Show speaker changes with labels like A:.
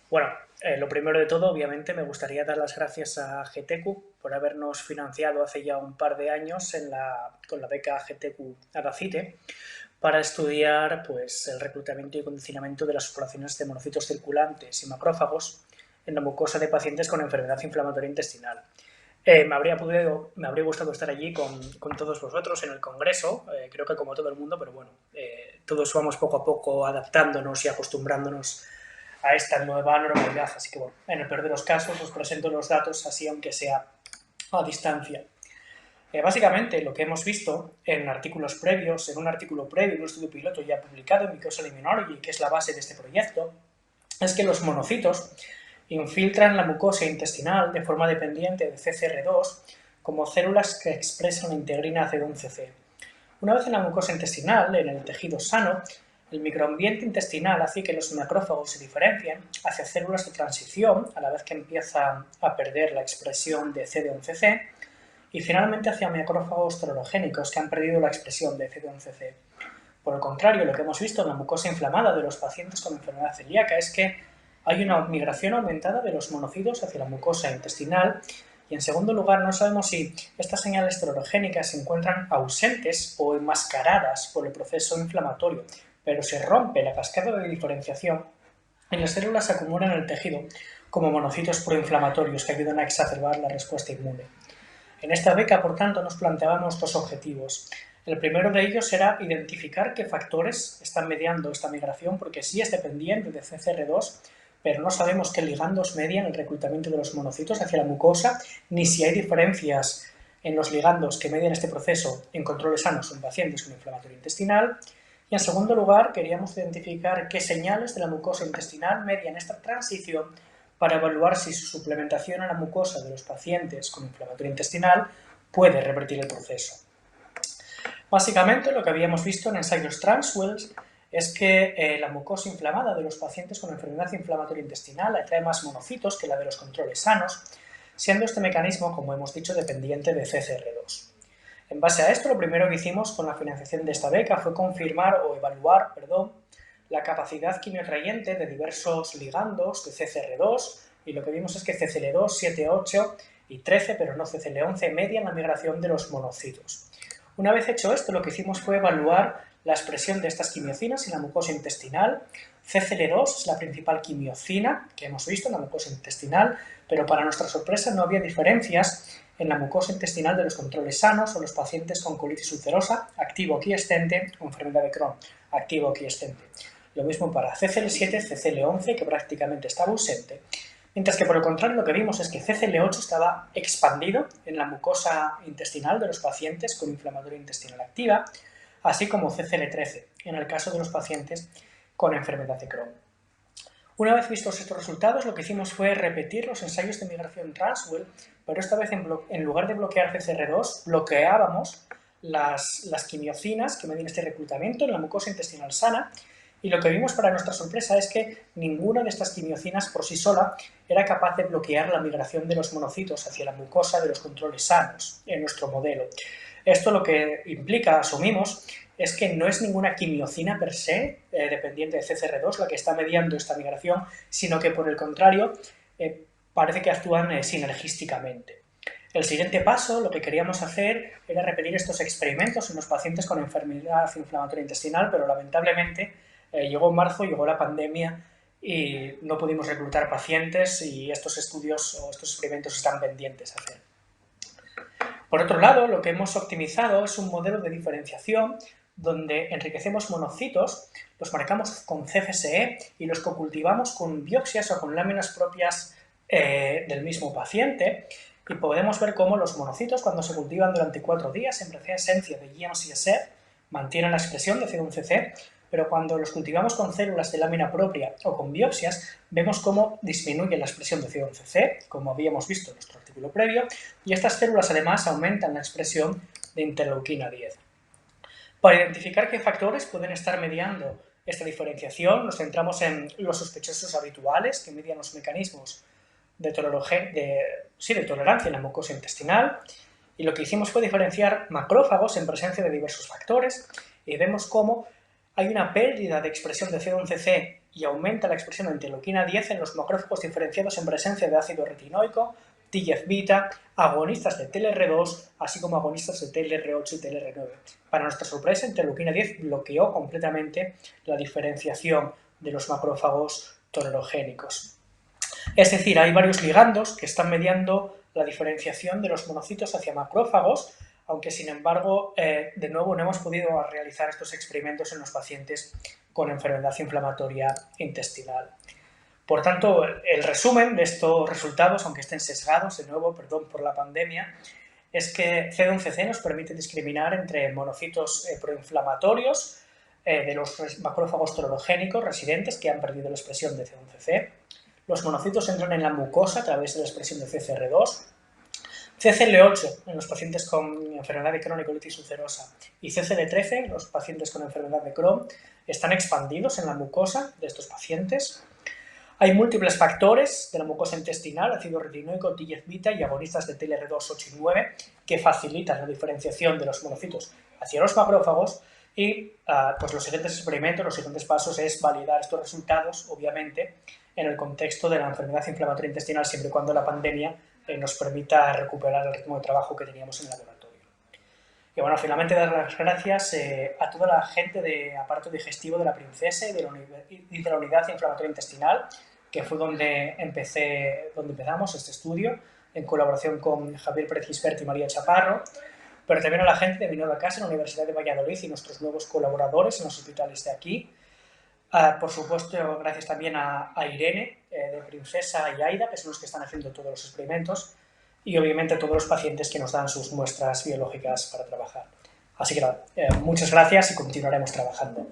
A: Bueno, lo primero de todo, obviamente, me gustaría dar las gracias a GTQ por habernos financiado hace ya un par de años con la beca GTQ Adacite para estudiar pues, el reclutamiento y condicionamiento de las poblaciones de monocitos circulantes y macrófagos en la mucosa de pacientes con enfermedad inflamatoria intestinal. Me habría gustado estar allí con todos vosotros en el congreso, creo que como todo el mundo, pero bueno, todos vamos poco a poco adaptándonos y acostumbrándonos a esta nueva normalidad. Así que bueno, en el peor de los casos os presento los datos así aunque sea a distancia. Básicamente lo que hemos visto en artículos previos, en un artículo previo, en un estudio piloto ya publicado en Mucosal Immunology, que es la base de este proyecto, es que los monocitos infiltran la mucosa intestinal de forma dependiente de CCR2 como células que expresan la integrina C11C. Una vez en la mucosa intestinal, en el tejido sano, el microambiente intestinal hace que los macrófagos se diferencien hacia células de transición, a la vez que empieza a perder la expresión de CD11C, y finalmente hacia macrófagos terorogénicos que han perdido la expresión de CD11C. Por el contrario, lo que hemos visto en la mucosa inflamada de los pacientes con enfermedad celíaca es que hay una migración aumentada de los monocitos hacia la mucosa intestinal y, en segundo lugar, no sabemos si estas señales terorogénicas se encuentran ausentes o enmascaradas por el proceso inflamatorio, pero se rompe la cascada de diferenciación y las células se acumulan en el tejido como monocitos proinflamatorios que ayudan a exacerbar la respuesta inmune. En esta beca, por tanto, nos planteábamos dos objetivos. El primero de ellos era identificar qué factores están mediando esta migración, porque sí es dependiente de CCR2, pero no sabemos qué ligandos median el reclutamiento de los monocitos hacia la mucosa, ni si hay diferencias en los ligandos que median este proceso en controles sanos en pacientes con inflamatorio intestinal. Y en segundo lugar, queríamos identificar qué señales de la mucosa intestinal median esta transición para evaluar si su suplementación a la mucosa de los pacientes con inflamatorio intestinal puede revertir el proceso. Básicamente, lo que habíamos visto en ensayos Transwells es que la mucosa inflamada de los pacientes con enfermedad inflamatoria intestinal atrae más monocitos que la de los controles sanos, siendo este mecanismo, como hemos dicho, dependiente de CCR2. En base a esto, lo primero que hicimos con la financiación de esta beca fue confirmar o evaluar, la capacidad quimioatrayente de diversos ligandos de CCR2 y lo que vimos es que CCL2, 7, 8 y 13, pero no CCL11, median la migración de los monocitos. Una vez hecho esto, lo que hicimos fue evaluar la expresión de estas quimiocinas en la mucosa intestinal. CCL2 es la principal quimiocina que hemos visto en la mucosa intestinal, pero para nuestra sorpresa no había diferencias en la mucosa intestinal de los controles sanos o los pacientes con colitis ulcerosa, activo quiescente o enfermedad de Crohn, activo quiescente. Lo mismo para CCL7, CCL11, que prácticamente estaba ausente, mientras que por el contrario lo que vimos es que CCL8 estaba expandido en la mucosa intestinal de los pacientes con inflamatoria intestinal activa, así como CCL13 en el caso de los pacientes con enfermedad de Crohn. Una vez vistos estos resultados, lo que hicimos fue repetir los ensayos de migración Transwell, pero esta vez en lugar de bloquear CCR2, bloqueábamos las quimiocinas que medían este reclutamiento en la mucosa intestinal sana, y lo que vimos para nuestra sorpresa es que ninguna de estas quimiocinas por sí sola era capaz de bloquear la migración de los monocitos hacia la mucosa de los controles sanos en nuestro modelo. Esto lo que implica, asumimos, es que no es ninguna quimiocina per se, dependiente de CCR2, la que está mediando esta migración, sino que por el contrario parece que actúan sinergísticamente. El siguiente paso, lo que queríamos hacer era repetir estos experimentos en los pacientes con enfermedad inflamatoria intestinal, pero lamentablemente llegó marzo, llegó la pandemia y no pudimos reclutar pacientes y estos estudios o estos experimentos están pendientes a hacer. Por otro lado, lo que hemos optimizado es un modelo de diferenciación donde enriquecemos monocitos, los marcamos con CFSE y los cocultivamos con biopsias o con láminas propias del mismo paciente, y podemos ver cómo los monocitos, cuando se cultivan durante 4 días en presencia de GM-CSF, mantienen la expresión de C1cC, pero cuando los cultivamos con células de lámina propia o con biopsias, vemos cómo disminuye la expresión de C11C, como habíamos visto en nuestro artículo previo, y estas células además aumentan la expresión de interleuquina 10. Para identificar qué factores pueden estar mediando esta diferenciación, nos centramos en los sospechosos habituales que median los mecanismos de tolerancia en la mucosa intestinal, y lo que hicimos fue diferenciar macrófagos en presencia de diversos factores y vemos cómo hay una pérdida de expresión de C11C y aumenta la expresión de interleuquina 10 en los macrófagos diferenciados en presencia de ácido retinoico, TGF-beta, agonistas de TLR2, así como agonistas de TLR8 y TLR9. Para nuestra sorpresa, interleuquina 10 bloqueó completamente la diferenciación de los macrófagos tolerogénicos. Es decir, hay varios ligandos que están mediando la diferenciación de los monocitos hacia macrófagos, aunque sin embargo, de nuevo, no hemos podido realizar estos experimentos en los pacientes con enfermedad inflamatoria intestinal. Por tanto, el resumen de estos resultados, aunque estén sesgados, de nuevo, perdón por la pandemia, es que CD11C nos permite discriminar entre monocitos proinflamatorios de los macrófagos tolerogénicos residentes que han perdido la expresión de CD11C. Los monocitos entran en la mucosa a través de la expresión de CCR2. CCL8 en los pacientes con enfermedad de Crohn y colitis ulcerosa y CCL13 en los pacientes con enfermedad de Crohn están expandidos en la mucosa de estos pacientes. Hay múltiples factores de la mucosa intestinal, ácido retinoico, TGF-beta y agonistas de TLR2, 8 y 9 que facilitan la diferenciación de los monocitos hacia los macrófagos y pues los siguientes experimentos, los siguientes pasos es validar estos resultados, obviamente, en el contexto de la enfermedad inflamatoria intestinal, siempre y cuando la pandemia nos permita recuperar el ritmo de trabajo que teníamos en el laboratorio. Y bueno, finalmente dar las gracias a toda la gente de aparato digestivo de la Princesa y de la unidad inflamatoria intestinal, que fue donde empezamos este estudio, en colaboración con Javier Pérez Gisbert y María Chaparro, pero también a la gente de Vinova Casa, en la Universidad de Valladolid y nuestros nuevos colaboradores en los hospitales de aquí. Por supuesto, gracias también a Irene, de Princesa, y Aida, que son los que están haciendo todos los experimentos, y obviamente a todos los pacientes que nos dan sus muestras biológicas para trabajar. Así que nada, muchas gracias y continuaremos trabajando.